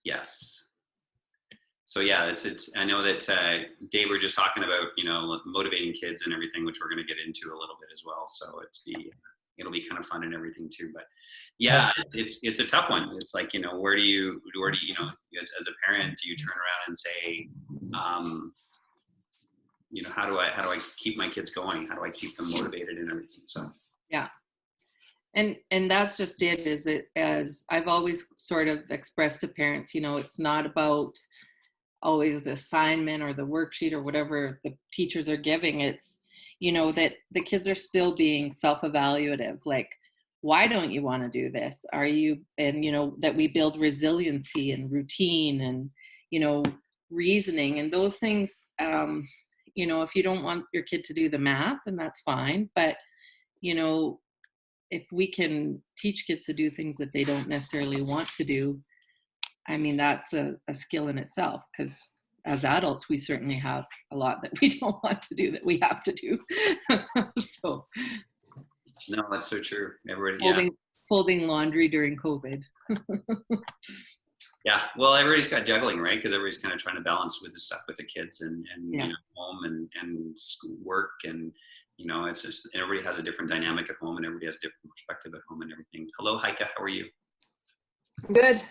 Yes. So yeah, it's. I know that Dave, we're just talking about motivating kids and everything, which we're going to get into a little bit as well. So it'll be kind of fun and everything too. But yeah, it's a tough one. It's like where do you as a parent do you turn around and say, how do I keep my kids going? How do I keep them motivated and everything? So yeah. And that's just it, is it, as I've always sort of expressed to parents, it's not about always the assignment or the worksheet or whatever the teachers are giving. It's, that the kids are still being self-evaluative. Like, why don't you want to do this? Are you, and, that we build resiliency and routine and, reasoning and those things. If you don't want your kid to do the math, then that's fine. But, if we can teach kids to do things that they don't necessarily want to do, I mean, that's a skill in itself, because as adults, we certainly have a lot that we don't want to do that we have to do. So, no, that's so true. Everybody, folding laundry during COVID. Yeah, well, everybody's got juggling, right? Because everybody's kind of trying to balance with the stuff with the kids and home and school work, and it's just everybody has a different dynamic at home, and everybody has a different perspective at home and everything. Hello, Heike, how are you? Good.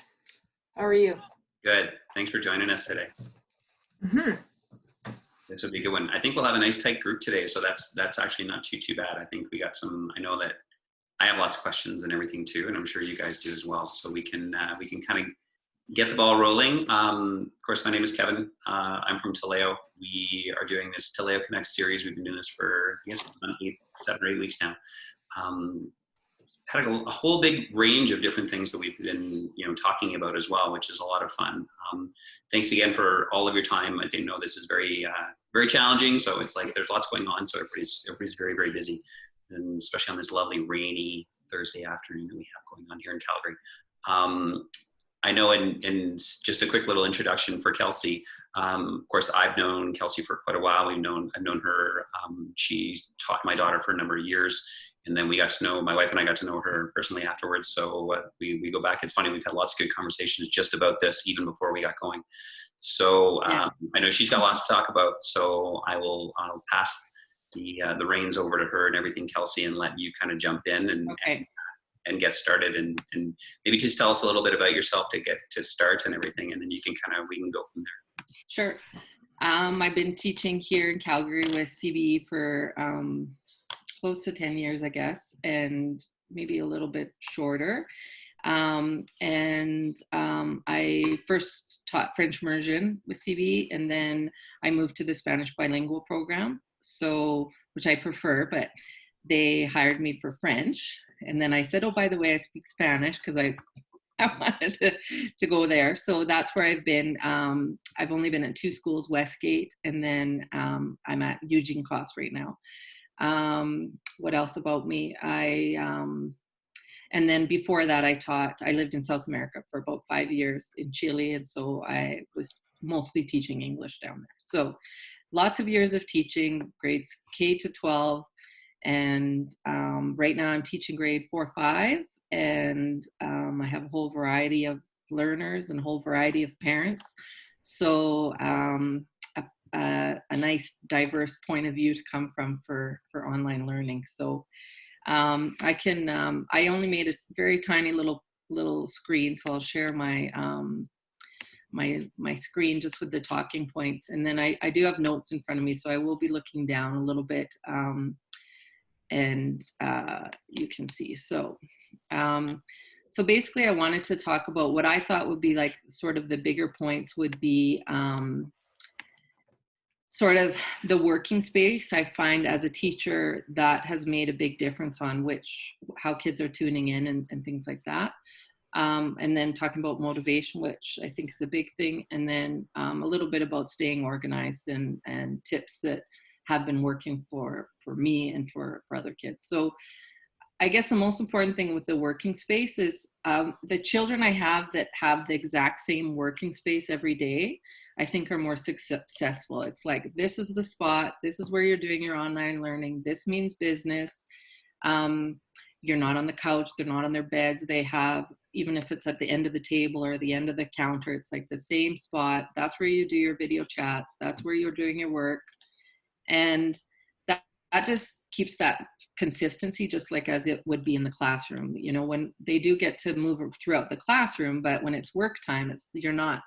How are you? Good. Thanks for joining us today. This will be a good one. I think we'll have a nice tight group today, so that's actually not too bad. I think we got some. I know that I have lots of questions and everything too, and I'm sure you guys do as well. So we can kind of get the ball rolling. Of course, my name is Kevin. I'm from Taleo. We are doing this Taleo Connect series. We've been doing this for, I guess, 7 or 8 weeks now. Had a whole big range of different things that we've been, talking about as well, which is a lot of fun. Thanks again for all of your time. I know this is very, very challenging. So it's like there's lots going on. So everybody's very, very busy, and especially on this lovely rainy Thursday afternoon that we have going on here in Calgary. I know, and just a quick little introduction for Kelsey. Of course, I've known Kelsey for quite a while. I've known her. She taught my daughter for a number of years, and then my wife and I got to know her personally afterwards. So we go back. It's funny, we've had lots of good conversations just about this even before we got going. So I know she's got lots to talk about. So I'll pass the reins over to her and everything, Kelsey, and let you kind of jump in and get started, and maybe just tell us a little bit about yourself to get to start and everything, and then we can go from there. Sure. I've been teaching here in Calgary with CBE for close to 10 years, I guess, and maybe a little bit shorter. I first taught French immersion with CBE, and then I moved to the Spanish bilingual program, which I prefer, but they hired me for French. And then I said, oh, by the way, I speak Spanish, because I wanted to go there. So that's where I've been. I've only been at 2 schools, Westgate, and then I'm at Eugene Class right now. What else about me? And then before that, I lived in South America for about 5 years in Chile. And so I was mostly teaching English down there. So lots of years of teaching grades K to 12. And right now I'm teaching grade 4-5, and I have a whole variety of learners and a whole variety of parents. So a nice diverse point of view to come from for online learning. So I only made a very tiny little screen, so I'll share my my screen just with the talking points. And then I do have notes in front of me, so I will be looking down a little bit. And you can see. So basically I wanted to talk about what I thought would be like sort of the bigger points would be sort of the working space. I find as a teacher that has made a big difference on how kids are tuning in and things like that. And then talking about motivation, which I think is a big thing. And then a little bit about staying organized and tips that have been working for me and for other kids. So I guess the most important thing with the working space is the children I have that have the exact same working space every day, I think are more successful. It's like, this is the spot, this is where you're doing your online learning, this means business. You're not on the couch, they're not on their beds, they have even if it's at the end of the table or the end of the counter, it's like the same spot. That's where you do your video chats. That's where you're doing your work. And that just keeps that consistency, just like as it would be in the classroom. You know, when they do get to move throughout the classroom, but when it's work time, you're not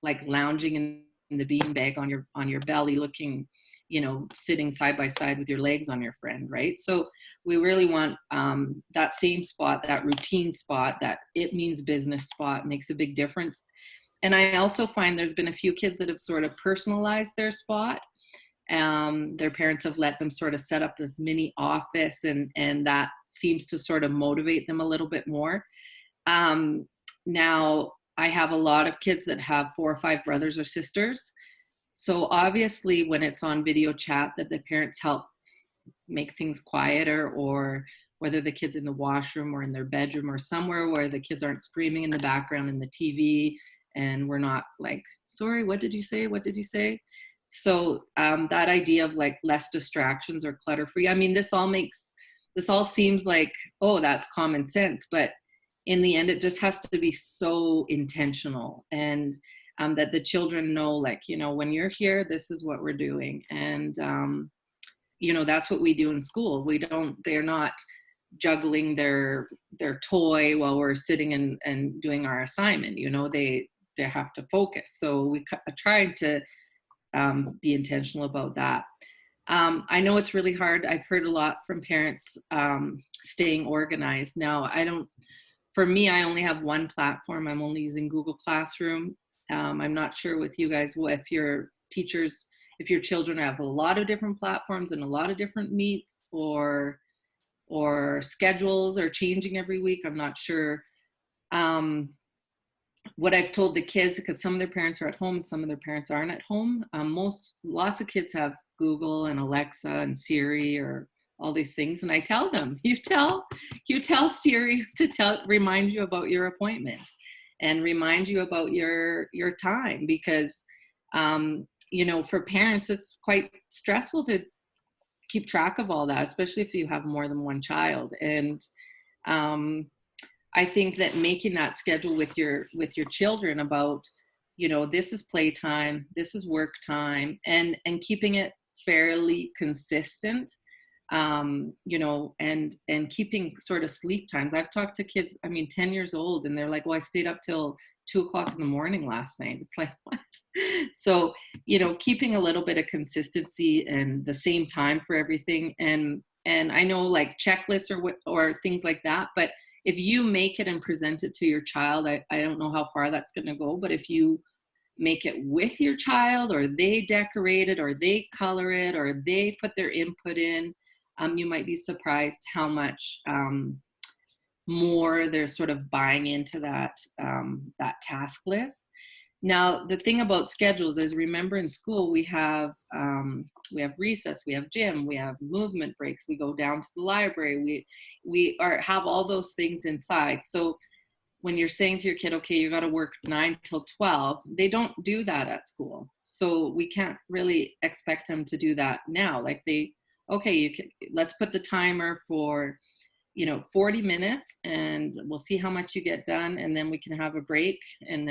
like lounging in the beanbag on your belly, looking, you know, sitting side by side with your legs on your friend, right? So we really want that same spot, that routine spot, that it means business spot, makes a big difference. And I also find there's been a few kids that have sort of personalized their spot. Their parents have let them sort of set up this mini office, and that seems to sort of motivate them a little bit more. Now, I have a lot of kids that have 4 or 5 brothers or sisters. So obviously when it's on video chat, that the parents help make things quieter, or whether the kid's in the washroom or in their bedroom or somewhere where the kids aren't screaming in the background in the TV, and we're not like, sorry, what did you say? What did you say? So that idea of like less distractions or clutter free, I mean, this all seems like, oh, that's common sense, but in the end, it just has to be so intentional, and that the children know, like, you know, when you're here, this is what we're doing. And, you know, that's what we do in school. They're not juggling their toy while we're sitting and doing our assignment. You know, they have to focus. So we tried to be intentional about that. I know it's really hard. I've heard a lot from parents staying organized. Now, for me, I only have one platform. I'm only using Google Classroom. I'm not sure with you guys, if your children have a lot of different platforms and a lot of different meets, or schedules are changing every week. I'm not sure. What I've told the kids, because some of their parents are at home and some of their parents aren't at home. Lots of kids have Google and Alexa and Siri, or all these things. And I tell them, you tell Siri to remind you about your appointment and remind you about your time, because, you know, for parents, it's quite stressful to keep track of all that, especially if you have more than one child. And I think that making that schedule with your children about, you know, this is playtime, this is work time, and keeping it fairly consistent, you know, and keeping sort of sleep times. I've talked to kids, 10 years old, and they're like, well, I stayed up till 2:00 in the morning last night. It's like, what? So, you know, keeping a little bit of consistency and the same time for everything. And I know, like, checklists or things like that, but if you make it and present it to your child, I don't know how far that's going to go, but if you make it with your child, or they decorate it, or they color it, or they put their input in, you might be surprised how much more they're sort of buying into that task list. Now, the thing about schedules is, remember, in school we have recess, we have gym, we have movement breaks, we go down to the library, we have all those things inside. So when you're saying to your kid, okay, you got to work 9 till 12, they don't do that at school. So we can't really expect them to do that now. Like, let's put the timer for, 40 minutes, and we'll see how much you get done, and then we can have a break, and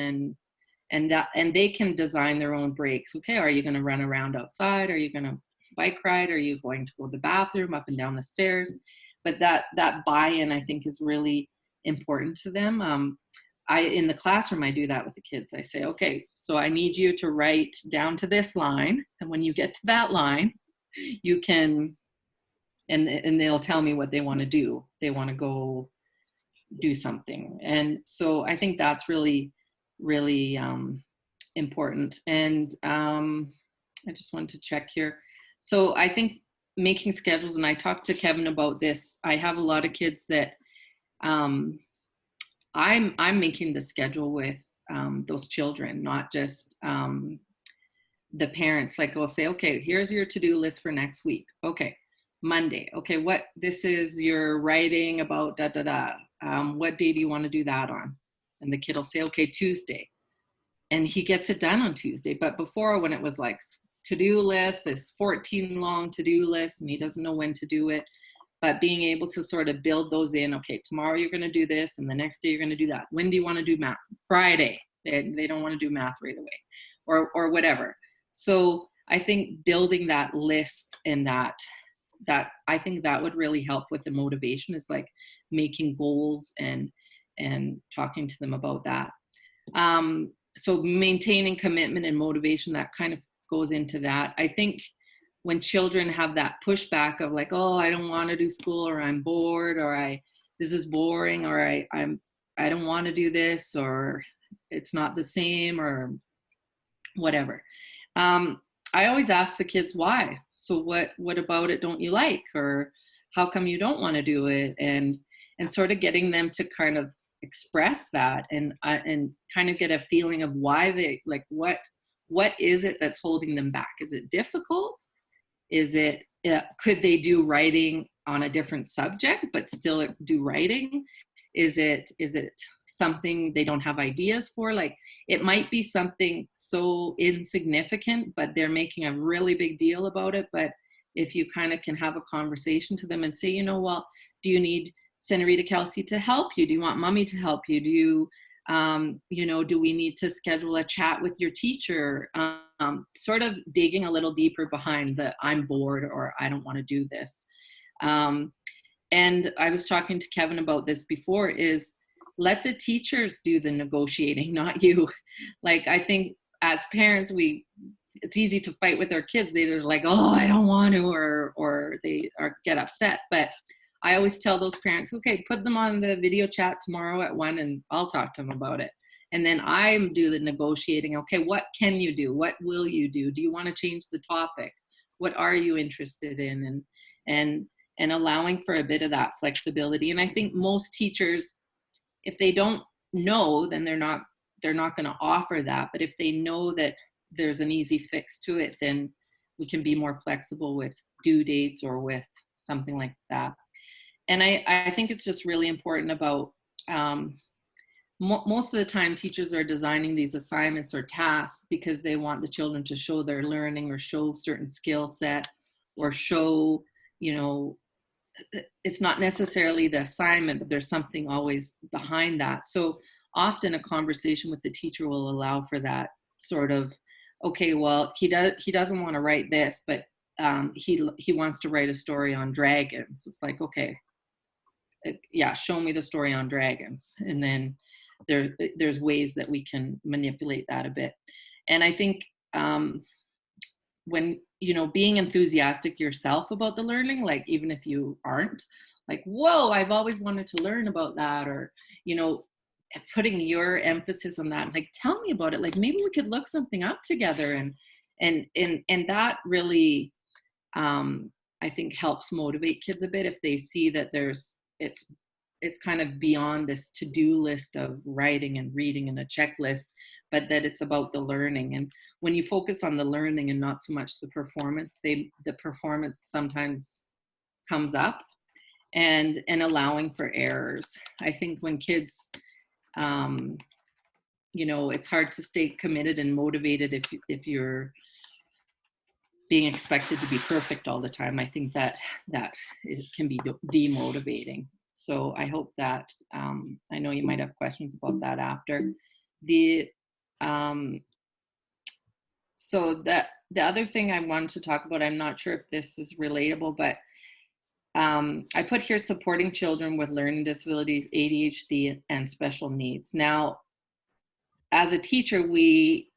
they can design their own breaks. Okay, are you going to run around outside? Are you going to bike ride? Are you going to go to the bathroom, up and down the stairs? But that buy-in, I think, is really important to them. In the classroom, I do that with the kids. I say, okay, so I need you to write down to this line, and when you get to that line, you can, and they'll tell me what they want to do. They want to go do something. And so I think that's really, really important. And I just wanted to check here. So I think making schedules, and I talked to Kevin about this. I have a lot of kids that I'm making the schedule with those children, not just the parents. Like, I'll say, okay, here's your to-do list for next week. Okay, Monday. Okay, this is your writing about da da da. What day do you want to do that on? And the kid will say, okay, Tuesday. And he gets it done on Tuesday. But before, when it was like to-do list, this 14 long to-do list, and he doesn't know when to do it, but being able to sort of build those in. Okay, tomorrow you're going to do this, and the next day you're going to do that. When do you want to do math? Friday. They don't want to do math right away, or whatever. So I think building that list and that I think that would really help with the motivation, is like making goals and talking to them about that. So maintaining commitment and motivation, that kind of goes into that. I think when children have that pushback of like, oh, I don't want to do school, or I'm bored, or this is boring, or I don't want to do this, or it's not the same, or whatever. I always ask the kids why. So what about it don't you like, or how come you don't want to do it, and sort of getting them to kind of express that and kind of get a feeling of why they like what is it that's holding them back. Is it difficult? Is it could they do writing on a different subject but still do writing? Is it something they don't have ideas for? Like, it might be something so insignificant, but they're making a really big deal about it. But if you kind of can have a conversation to them and say, you know, well, do you need Senorita Kelsey to help you? Do you want mommy to help you? Do you, you know, do we need to schedule a chat with your teacher? Sort of digging a little deeper behind the I'm bored or I don't want to do this. And I was talking to Kevin about this before, is let the teachers do the negotiating, not you. Like, I think as parents, it's easy to fight with our kids. They're like, oh, I don't want to, or they get upset. But I always tell those parents, okay, put them on the video chat tomorrow at 1 and I'll talk to them about it. And then I do the negotiating. Okay, what can you do? What will you do? Do you want to change the topic? What are you interested in? And allowing for a bit of that flexibility. And I think most teachers, if they don't know, then they're not going to offer that. But if they know that there's an easy fix to it, then we can be more flexible with due dates or with something like that. And I think it's just really important about, most of the time teachers are designing these assignments or tasks because they want the children to show their learning or show certain skill set or show, you know, it's not necessarily the assignment, but there's something always behind that. So often a conversation with the teacher will allow for that sort of, okay, well, he doesn't want to write this, but he wants to write a story on dragons. It's like, okay, yeah, show me the story on dragons. And then there's ways that we can manipulate that a bit. And I think when, you know, being enthusiastic yourself about the learning, like even if you aren't, like, whoa, I've always wanted to learn about that, or, you know, putting your emphasis on that, like, tell me about it, like maybe we could look something up together, and that really I think helps motivate kids a bit if they see that it's kind of beyond this to-do list of writing and reading and a checklist, but that it's about the learning. And when you focus on the learning and not so much the performance, the performance sometimes comes up, and allowing for errors. I think when kids, you know, it's hard to stay committed and motivated if you're being expected to be perfect all the time. I think that can be demotivating. So I hope that, I know you might have questions about that after. So that the other thing I wanted to talk about, I'm not sure if this is relatable, but I put here supporting children with learning disabilities, ADHD, and special needs. Now, as a teacher, we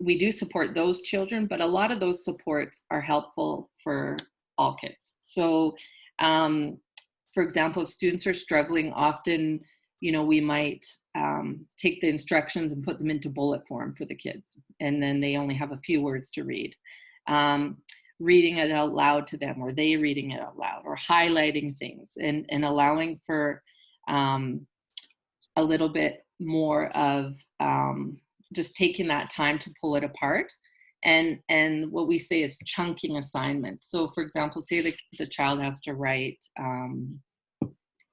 do support those children, but a lot of those supports are helpful for all kids. So, for example, if students are struggling, often, you know, we might take the instructions and put them into bullet form for the kids, and then they only have a few words to read. Reading it out loud to them, or they reading it out loud, or highlighting things, and allowing for a little bit more of just taking that time to pull it apart. And what we say is chunking assignments. So for example, say the child has to write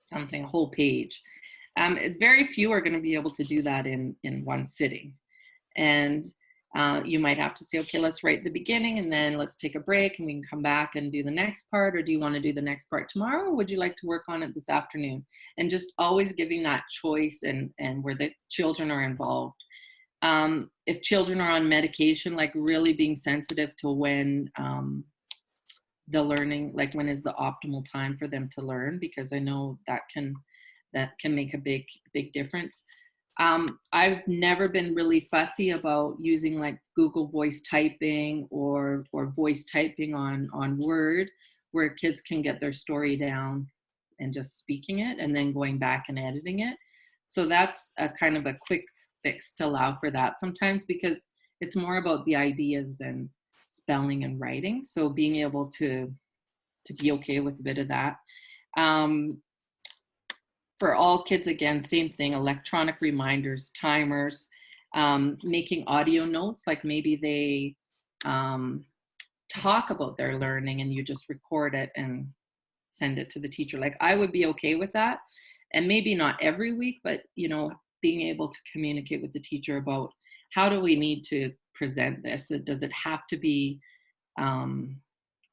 something, a whole page. Very few are going to be able to do that in one sitting. And You might have to say, okay, let's write the beginning and then let's take a break and we can come back and do the next part. Or do you want to do the next part tomorrow? Or would you like to work on it this afternoon? And just always giving that choice and where the children are involved. If children are on medication, like really being sensitive to when the learning, like when is the optimal time for them to learn, because I know that can make a big difference. I've never been really fussy about using like Google voice typing or voice typing on Word, where kids can get their story down and just speaking it and then going back and editing it. So that's a kind of a quick fix to allow for that sometimes, because it's more about the ideas than spelling and writing. So being able to be okay with a bit of that. For all kids, again, same thing, electronic reminders, timers, making audio notes, like maybe they talk about their learning and you just record it and send it to the teacher. Like I would be okay with that. And maybe not every week, but, being able to communicate with the teacher about how do we need to present this? Does it have to be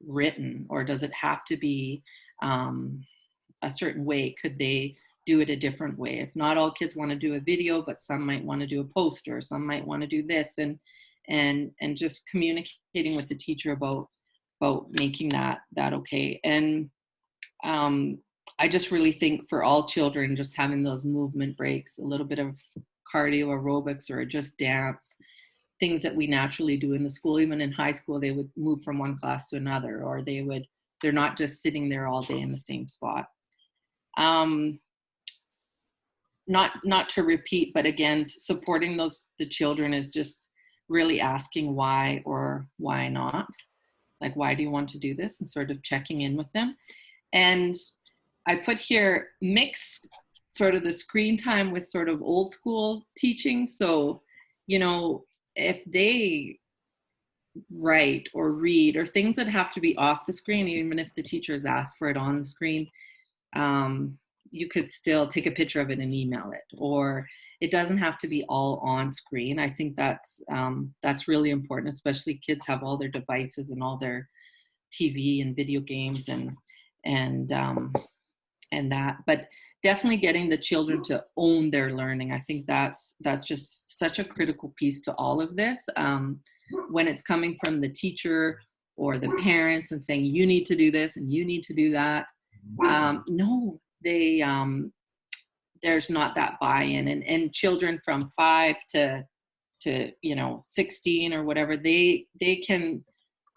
written, or does it have to be a certain way? Could they do it a different way? If not all kids want to do a video, but some might want to do a poster, some might want to do this, and just communicating with the teacher about making that okay. And I just really think for all children, just having those movement breaks, a little bit of cardio aerobics or just dance, things that we naturally do in the school. Even in high school, they would move from one class to another, or they're not just sitting there all day in the same spot. Not to repeat, but again, supporting the children is just really asking why or why not. Like, why do you want to do this? And sort of checking in with them. And I put here, mix sort of the screen time with sort of old school teaching. So, if they write or read or things that have to be off the screen, even if the teachers ask for it on the screen, you could still take a picture of it and email it, or it doesn't have to be all on screen. I think that's really important, especially kids have all their devices and all their TV and video games and that, but definitely getting the children to own their learning. I think that's just such a critical piece to all of this. When it's coming from the teacher or the parents and saying, you need to do this and you need to do that. No, there's not that buy-in, and children from 5 to 16 or whatever, they can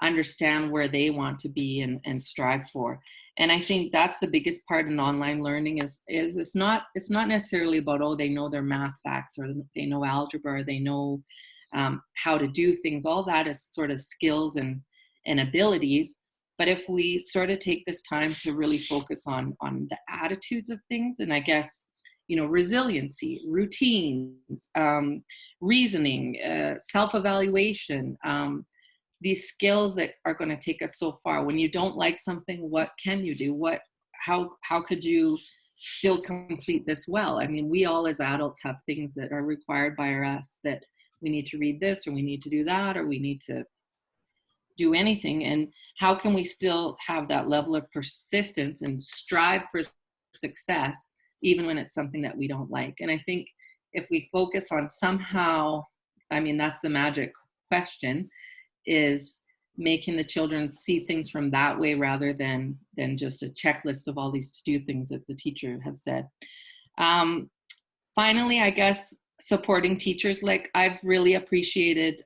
understand where they want to be and strive for. And I think that's the biggest part in online learning is it's not necessarily about, they know their math facts or they know algebra, or they know how to do things. All that is sort of skills and abilities. But if we sort of take this time to really focus on the attitudes of things, and I guess, resiliency, routines, reasoning, self-evaluation, these skills that are going to take us so far. When you don't like something, what can you do? How could you still complete this well? I mean, we all as adults have things that are required by us, that we need to read this, or we need to do that, or we need to do anything. And how can we still have that level of persistence and strive for success, even when it's something that we don't like? And I think if we focus on somehow, I mean, that's the magic question, is making the children see things from that way rather than just a checklist of all these to-do things that the teacher has said. Finally, I guess supporting teachers. Like, I've really appreciated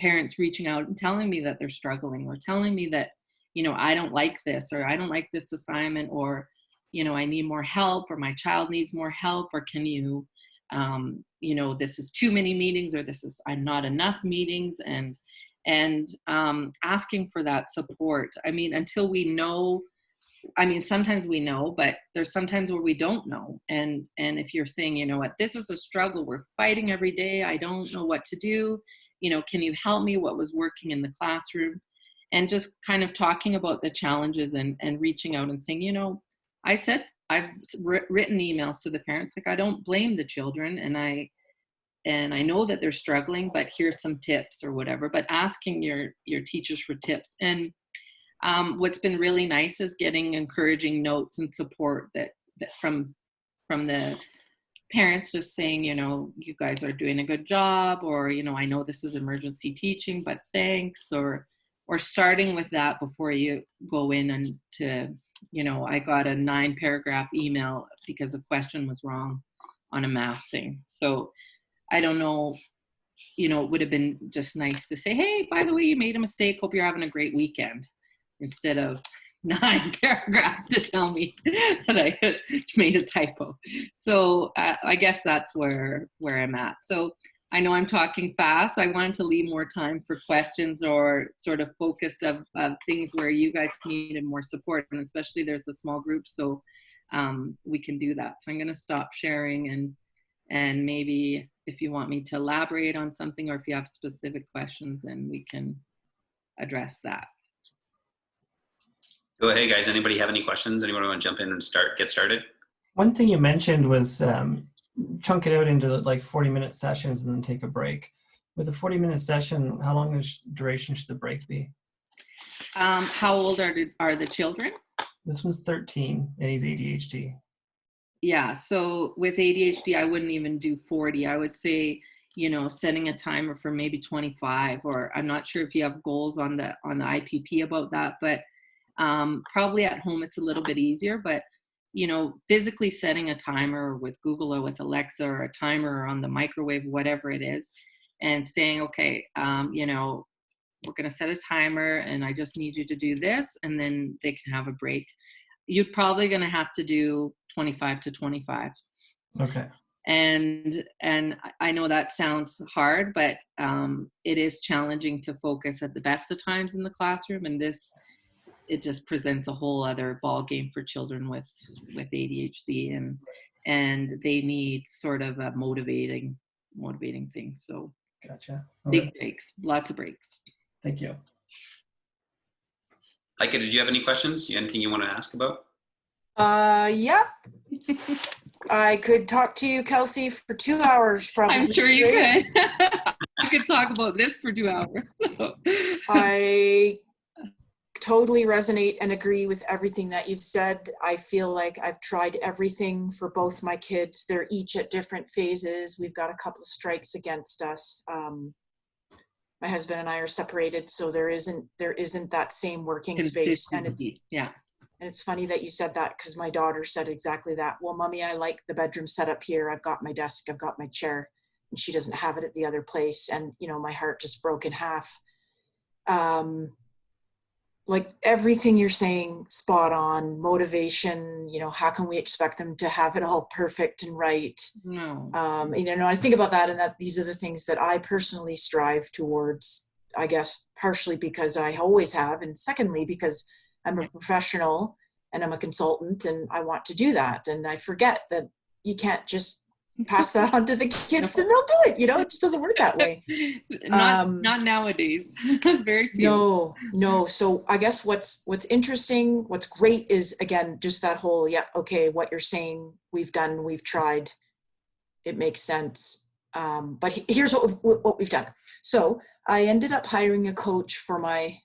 parents reaching out and telling me that they're struggling, or telling me that, I don't like this, or I don't like this assignment, or, I need more help, or my child needs more help, or can you, this is too many meetings, or I'm not enough meetings, and asking for that support. I mean, until we know, sometimes we know, but there's sometimes where we don't know. And if you're saying, what, this is a struggle, we're fighting every day, I don't know what to do, can you help me? What was working in the classroom? And just kind of talking about the challenges and reaching out and saying, I've written emails to the parents, like, I don't blame the children, and and I know that they're struggling, but here's some tips or whatever. But asking your teachers for tips. And what's been really nice is getting encouraging notes and support that from the parents, just saying, you guys are doing a good job, or, I know this is emergency teaching, but thanks, or starting with that before you go in and to, I got a 9-paragraph email because a question was wrong on a math thing. So I don't know, it would have been just nice to say, hey, by the way, you made a mistake. Hope you're having a great weekend, instead of 9 paragraphs to tell me that I had made a typo. So I guess that's where I'm at. So I know I'm talking fast. I wanted to leave more time for questions or sort of focus of things where you guys needed more support, and especially there's a small group, so we can do that. So I'm going to stop sharing, and maybe if you want me to elaborate on something, or if you have specific questions, then we can address that. Go ahead, guys. Anybody have any questions? Anyone want to jump in and get started? One thing you mentioned was chunk it out into like 40-minute sessions and then take a break. With a 40-minute session, how long duration should the break be? How old are the children? This one's 13 and he's ADHD. Yeah, so with ADHD, I wouldn't even do 40. I would say, setting a timer for maybe 25, or I'm not sure if you have goals on the IPP about that, but probably at home it's a little bit easier. But physically setting a timer with Google or with Alexa, or a timer on the microwave, whatever it is, and saying, okay, we're going to set a timer and I just need you to do this, and then they can have a break. You're probably going to have to do 25 to 25. Okay. And I know that sounds hard, but it is challenging to focus at the best of times in the classroom. And it just presents a whole other ball game for children with ADHD, and they need sort of a motivating thing. So Gotcha. Big breaks, lots of breaks. Thank you. Heike, did you have any questions? Anything you want to ask about? Yeah. I could talk to you, Kelsey, for 2 hours probably. I'm sure you could. I could talk about this for 2 hours. So. I totally resonate and agree with everything that you've said. I feel like I've tried everything for both my kids. They're each at different phases. We've got a couple of strikes against us. My husband and I are separated, so there isn't that same working space. And it's funny that you said that, because my daughter said exactly that. Well, Mommy, I like the bedroom set up here. I've got my desk, I've got my chair, and she doesn't have it at the other place. And my heart just broke in half. Like everything you're saying, spot on. Motivation, how can we expect them to have it all perfect and right? No. I think about that, and that these are the things that I personally strive towards, I guess, partially because I always have, and secondly, because I'm a professional and I'm a consultant and I want to do that. And I forget that you can't just pass that on to the kids and they'll do it. It just doesn't work that way. Not nowadays. Very few. No. So I guess what's interesting, what's great is, again, just that whole, okay, what you're saying, we've done, we've tried, it makes sense. But here's what we've done. So I ended up hiring a coach for my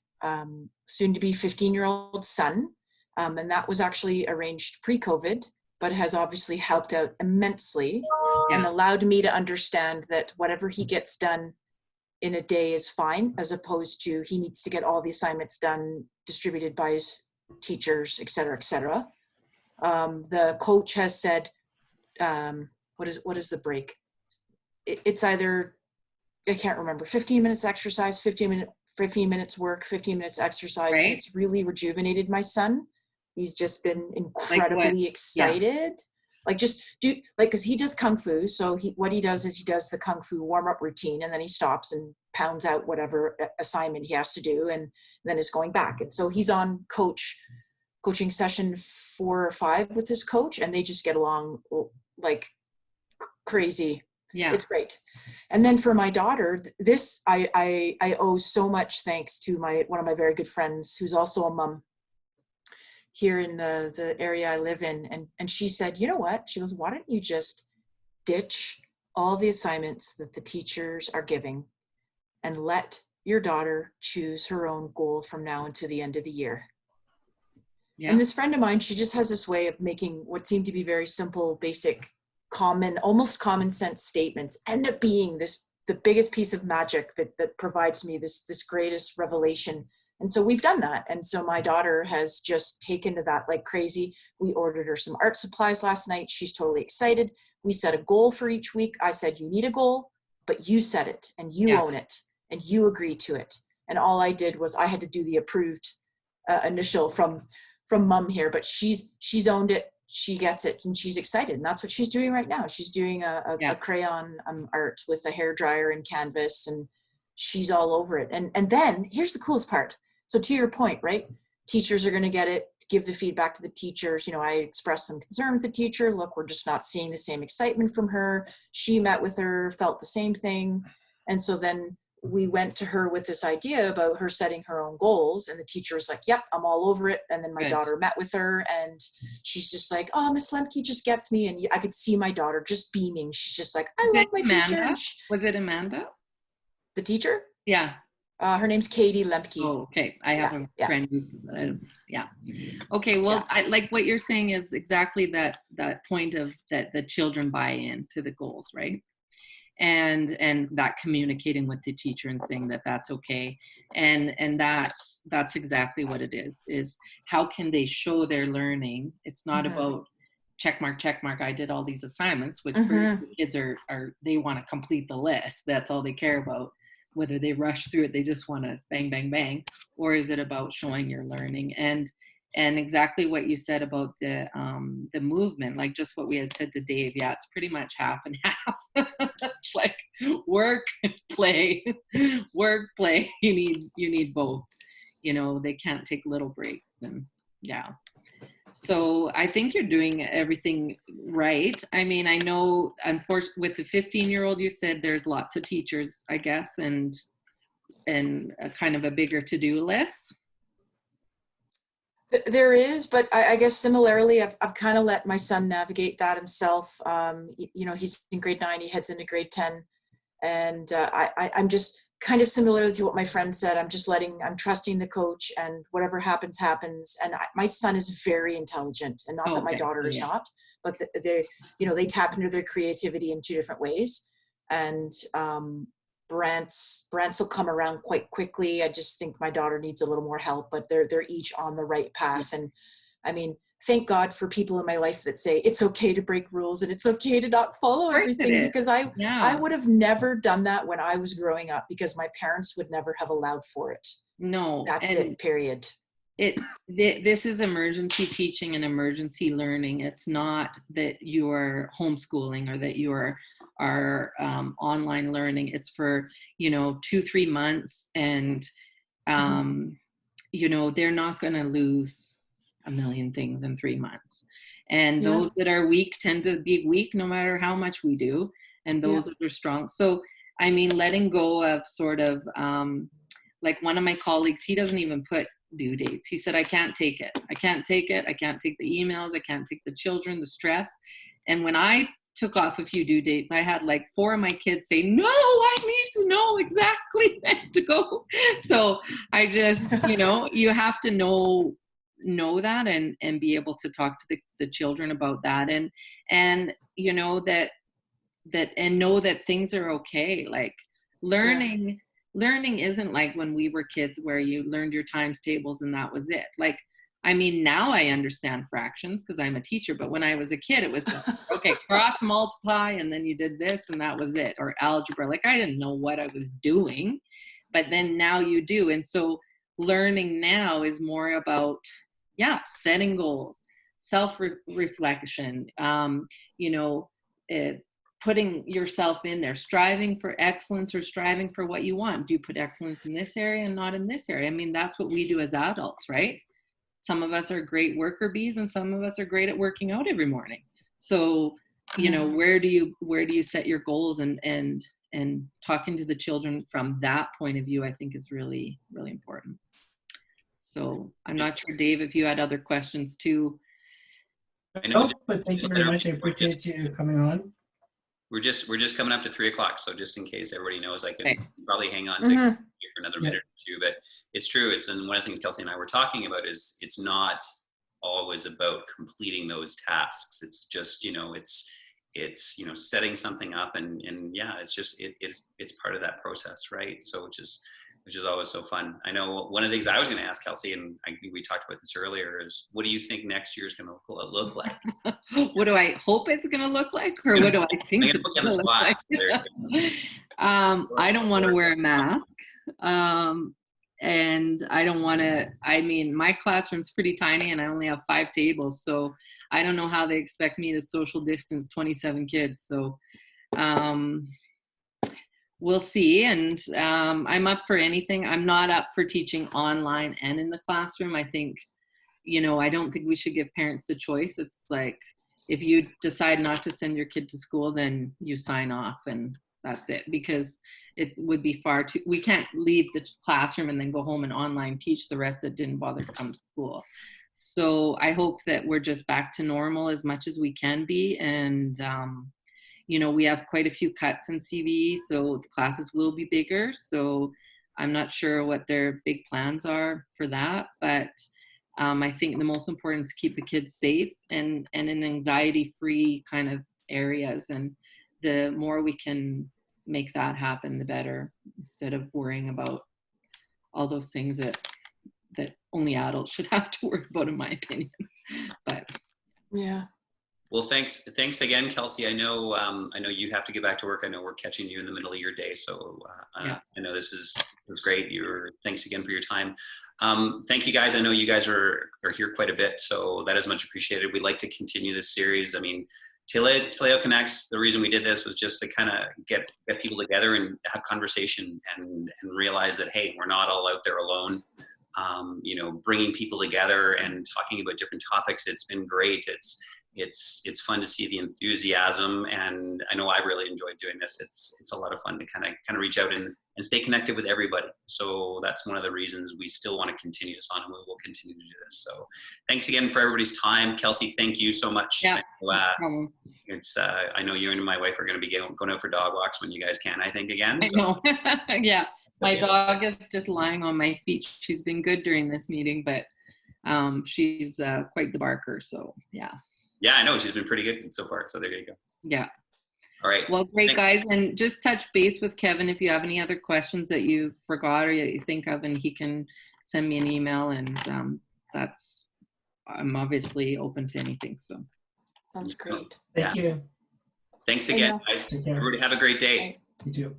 soon to be 15-year-old son. And that was actually arranged pre-COVID, but has obviously helped out immensely and allowed me to understand that whatever he gets done in a day is fine, as opposed to he needs to get all the assignments done, distributed by his teachers, et cetera, et cetera. The coach has said, what is the break? It's either, I can't remember, 15 minutes exercise, 15 minutes work, 15 minutes exercise. Right. And it's really rejuvenated my son. He's just been incredibly excited. Because he does Kung Fu. So what he does is he does the Kung Fu warm-up routine, and then he stops and pounds out whatever assignment he has to do, and then is going back. And so he's on coaching session 4 or 5 with his coach, and they just get along like crazy. Yeah, it's great. And then for my daughter, this I owe so much thanks to one of my very good friends, who's also a mom here in the area I live in. And she said, you know what? She goes, why don't you just ditch all the assignments that the teachers are giving and let your daughter choose her own goal from now until the end of the year. Yeah. And this friend of mine, she just has this way of making what seem to be very simple, basic, common, almost common sense statements end up being the biggest piece of magic that provides me this greatest revelation. And so we've done that. And so my daughter has just taken to that like crazy. We ordered her some art supplies last night. She's totally excited. We set a goal for each week. I said, you need a goal, but you set it and you own it and you agree to it. And all I did was I had to do the approved initial from mom here, but she's owned it. She gets it and she's excited. And that's what she's doing right now. She's doing a crayon art with a hairdryer and canvas, and she's all over it. And then here's the coolest part. So to your point, right? Teachers are going to get it, give the feedback to the teachers. You know, I expressed some concern with the teacher. Look, we're just not seeing the same excitement from her. She met with her, felt the same thing. And so then we went to her with this idea about her setting her own goals, and the teacher was like, yep, I'm all over it. And then my daughter met with her and she's just like, oh, Miss Lemke just gets me. And I could see my daughter just beaming. She's just like, I love my teacher. Was it Amanda? The teacher? Yeah. Her name's Katie Lemke. Oh, okay. I have a friend who's, Okay. Well, I like what you're saying is exactly that point of that the children buy in to the goals, right? And that communicating with the teacher and saying that that's okay. And that's exactly what it is how can they show their learning? It's not about check mark. I did all these assignments, which for kids are they want to complete the list. That's all they care about. Whether they rush through it, they just want to bang, bang, bang, or is it about showing your learning? And exactly what you said about the movement, like just what we had said to Dave. Yeah, it's pretty much half and half. It's like work, play, work, play. You need both. You know, they can't take little breaks. And so I think you're doing everything right. I mean, I know, unfortunately, with the 15-year-old, you said there's lots of teachers, I guess, and a kind of a bigger to-do list. There is, but I guess similarly, I've kind of let my son navigate that himself. You know, he's in grade 9, he heads into grade 10. And I'm just kind of similar to what my friend said. I'm trusting the coach, and whatever happens, happens. And my son is very intelligent, and not that my daughter is not, but they tap into their creativity in 2 different ways. And Brant's will come around quite quickly. I just think my daughter needs a little more help, but they're each on the right path. And I mean, thank God for people in my life that say it's okay to break rules and it's okay to not follow everything, because I would have never done that when I was growing up, because my parents would never have allowed for it. No. That's it, period. This is emergency teaching and emergency learning. It's not that you are homeschooling or that you are online learning. It's for 2-3 months, and they're not going to lose a million things in 3 months. And those that are weak tend to be weak no matter how much we do, and those that are strong. So I mean, letting go of sort of like one of my colleagues, he doesn't even put due dates. He said, I can't take it. I can't take the emails. I can't take the children, the stress. And when I took off a few due dates, I had like 4 of my kids say, no, I need to know exactly when to go. So I just, you have to know that and be able to talk to the children about that, and know that things are okay. Like learning isn't like when we were kids where you learned your times tables and that was it. Like, I mean, now I understand fractions because I'm a teacher, but when I was a kid, it was just, okay, cross multiply, and then you did this and that was it. Or algebra. Like, I didn't know what I was doing, but then now you do. And so learning now is more about, setting goals, self-reflection, putting yourself in there, striving for excellence or striving for what you want. Do you put excellence in this area and not in this area? I mean, that's what we do as adults, right? Some of us are great worker bees and some of us are great at working out every morning. So, where do you set your goals, and talking to the children from that point of view, I think is really, really important. So I'm not sure, Dave, if you had other questions too. No, but thank you very much. I appreciate you coming on. we're just coming up to 3:00. So just in case everybody knows, I can Okay. probably hang on to you for another minute or two, but it's true. And one of the things Kelsey and I were talking about is it's not always about completing those tasks. It's just, it's setting something up and yeah, it's part of that process, right? So which is always so fun. I know one of the things I was going to ask Kelsey, and I think we talked about this earlier, is what do you think next year is going to look like? What do I hope it's going to look like, or what do I think it's going to look like? I don't want to wear a mask. And I don't want to, my classroom's pretty tiny and I only have 5 tables. So I don't know how they expect me to social distance 27 kids. So we'll see. And I'm up for anything. I'm not up for teaching online and in the classroom. I think, I don't think we should give parents the choice. It's like, if you decide not to send your kid to school, then you sign off and that's it, because it would be far too, we can't leave the classroom and then go home and online teach the rest that didn't bother to come to school. So I hope that we're just back to normal as much as we can be. And, we have quite a few cuts in CVE, so the classes will be bigger. So I'm not sure what their big plans are for that, but I think the most important is keep the kids safe and in anxiety-free kind of areas. And the more we can make that happen, the better, instead of worrying about all those things that only adults should have to worry about, in my opinion. But yeah. Well, thanks again, Kelsey. I know you have to get back to work. I know we're catching you in the middle of your day, so I know this is great. Thanks again for your time. Thank you guys. I know you guys are here quite a bit, so that is much appreciated. We'd like to continue this series. I mean, Taleo Connects, the reason we did this was just to kind of get people together and have conversation and realize that, hey, we're not all out there alone. Bringing people together and talking about different topics. It's been great. It's fun to see the enthusiasm, and I know I really enjoyed doing this. It's a lot of fun to kind of reach out and stay connected with everybody. So that's one of the reasons we still want to continue this on, and we will continue to do this. So thanks again for everybody's time. Kelsey, thank you so much. Yeah, I know you and my wife are going to be going out for dog walks when you guys can, I think, again. I know. Yeah, my dog is just lying on my feet. She's been good during this meeting, but she's quite the barker. So yeah. Yeah, I know. She's been pretty good so far. So there you go. Yeah. All right. Well, great, guys. And just touch base with Kevin if you have any other questions that you forgot or you think of, and he can send me an email. And I'm obviously open to anything. So Sounds great. Thank you. Thanks again, guys. Everybody have a great day. You too.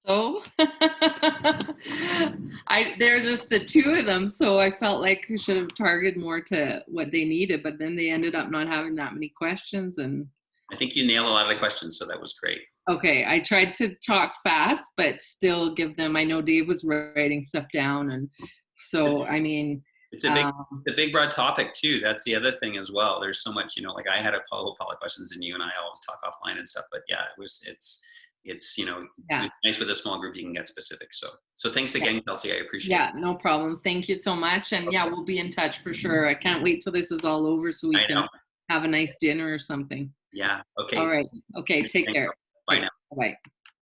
So there's just the 2 of them, so I felt like I should have targeted more to what they needed, but then they ended up not having that many questions. And I think you nailed a lot of the questions, so that was great. Okay, I tried to talk fast, but still give them, I know Dave was writing stuff down, and so it's a big broad topic too. That's the other thing as well. There's so much, like I had a whole pile of questions, and you and I always talk offline and stuff, but yeah, it's it's nice with a small group you can get specific. So thanks again, Kelsey. I appreciate it. Yeah, no problem. Thank you so much. And yeah, we'll be in touch for sure. I can't wait till this is all over so we can have a nice dinner or something. Yeah. Okay. All right. Okay. Take care. Bye now. Bye.